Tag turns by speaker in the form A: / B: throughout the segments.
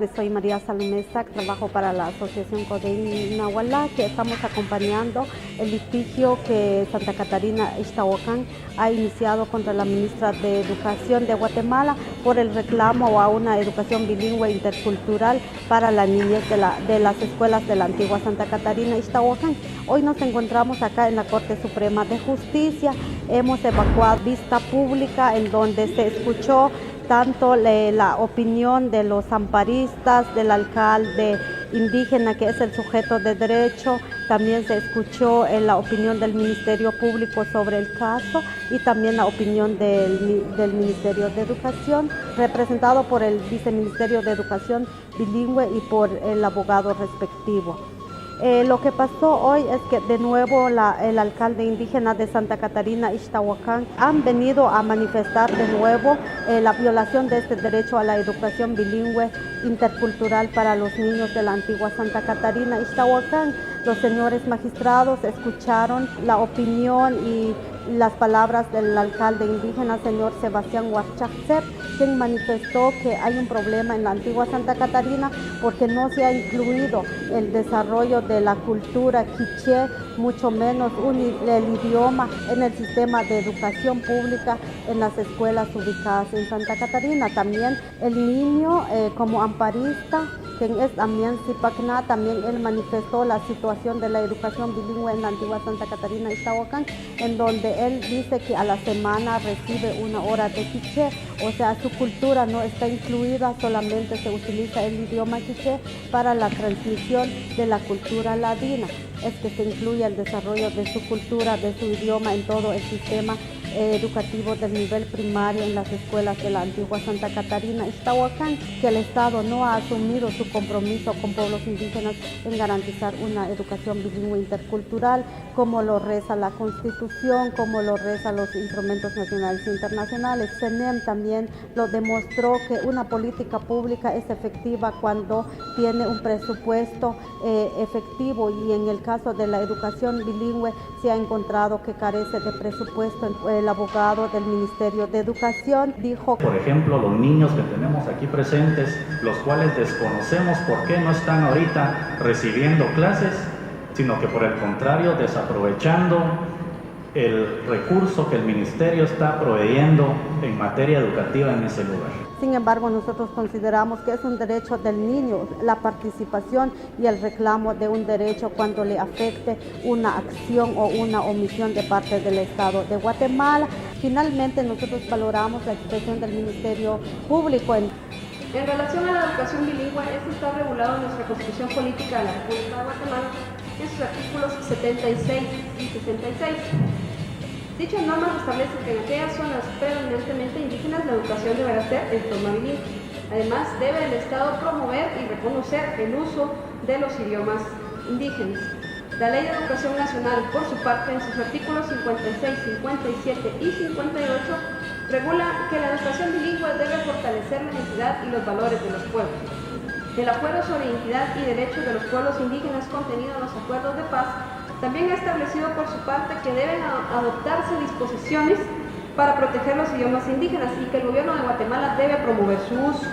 A: Soy María Salomé Sac, trabajo para la Asociación Codeín Nahualá, que estamos acompañando el litigio que Santa Catarina Ixtahuacán ha iniciado contra la ministra de Educación de Guatemala por el reclamo a una educación bilingüe intercultural para la niñez de las escuelas de la antigua Santa Catarina Ixtahuacán. Hoy nos encontramos acá en la Corte Suprema de Justicia. Hemos evacuado vista pública en donde se escuchó tanto la opinión de los amparistas, del alcalde indígena que es el sujeto de derecho, también se escuchó la opinión del Ministerio Público sobre el caso y también la opinión del Ministerio de Educación, representado por el Viceministerio de Educación Bilingüe y por el abogado respectivo. Lo que pasó hoy es que de nuevo el alcalde indígena de Santa Catarina Ixtahuacán han venido a manifestar de nuevo la violación de este derecho a la educación bilingüe intercultural para los niños de la antigua Santa Catarina Ixtahuacán. Los señores magistrados escucharon la opinión y las palabras del alcalde indígena, señor Sebastián Huarchacep, quien manifestó que hay un problema en la antigua Santa Catarina porque no se ha incluido el desarrollo de la cultura quiché, mucho menos el idioma en el sistema de educación pública en las escuelas ubicadas en Santa Catarina. También el niño como amparista, quien es también Zipacná, también él manifestó la situación de la educación bilingüe en la antigua Santa Catarina Ixtahuacán, en donde él dice que a la semana recibe una hora de quiché, o sea, su cultura no está incluida, solamente se utiliza el idioma quiché para la transmisión de la cultura ladina. Es que se incluye el desarrollo de su cultura, de su idioma en todo el sistema educativo del nivel primario en las escuelas de la antigua Santa Catarina Ixtahuacán, que el Estado no ha asumido su compromiso con pueblos indígenas en garantizar una educación bilingüe intercultural, como lo reza la Constitución, como lo reza los instrumentos nacionales e internacionales. CENEM también lo demostró que una política pública es efectiva cuando tiene un presupuesto efectivo, y en el caso de la educación bilingüe se ha encontrado que carece de presupuesto. El abogado del Ministerio de Educación dijo:
B: por ejemplo, los niños que tenemos aquí presentes, los cuales desconocemos por qué no están ahorita recibiendo clases, sino que por el contrario desaprovechando el recurso que el ministerio está proveyendo en materia educativa en ese lugar.
A: Sin embargo, nosotros consideramos que es un derecho del niño la participación y el reclamo de un derecho cuando le afecte una acción o una omisión de parte del Estado de Guatemala. Finalmente, nosotros valoramos la expresión del Ministerio Público.
C: En relación a la educación bilingüe, esto está regulado en nuestra Constitución Política de la República de Guatemala en sus artículos 76 y 66. Dichas normas establecen que en aquellas zonas predominantemente indígenas la educación deberá ser en forma bilingüe. Además, debe el Estado promover y reconocer el uso de los idiomas indígenas. La Ley de Educación Nacional, por su parte, en sus artículos 56, 57 y 58, regula que la educación bilingüe debe fortalecer la identidad y los valores de los pueblos. El acuerdo sobre identidad y derechos de los pueblos indígenas contenido en los acuerdos de paz también ha establecido por su parte que deben adoptarse disposiciones para proteger los idiomas indígenas y que el gobierno de Guatemala debe promover su uso.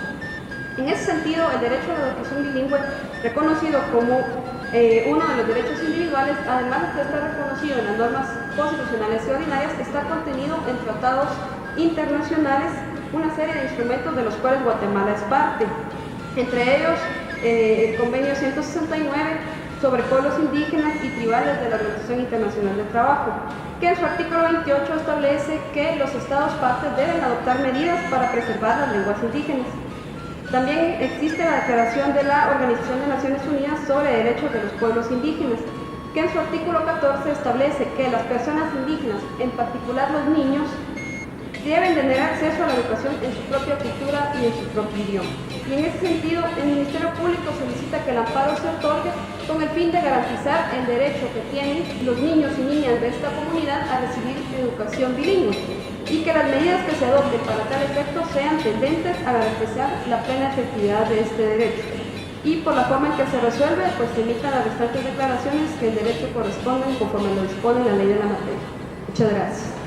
C: En ese sentido, el derecho a la educación bilingüe, reconocido como uno de los derechos individuales, además de que está reconocido en las normas constitucionales y ordinarias, está contenido en tratados internacionales, una serie de instrumentos de los cuales Guatemala es parte, entre ellos el Convenio 169 sobre pueblos indígenas y tribales de la Organización Internacional del Trabajo, que en su artículo 28 establece que los Estados partes deben adoptar medidas para preservar las lenguas indígenas. También existe la Declaración de la Organización de Naciones Unidas sobre Derechos de los Pueblos Indígenas, que en su artículo 14 establece que las personas indígenas, en particular los niños, deben tener acceso a la educación en su propia cultura y en su propio idioma. Y en ese sentido, el Ministerio Público solicita que el amparo se otorgue con el fin de garantizar el derecho que tienen los niños y niñas de esta comunidad a recibir educación bilingüe y que las medidas que se adopten para tal efecto sean tendentes a garantizar la plena efectividad de este derecho. Y por la forma en que se resuelve, pues se imitan las restantes declaraciones que el derecho corresponden conforme lo dispone la ley de la materia. Muchas gracias.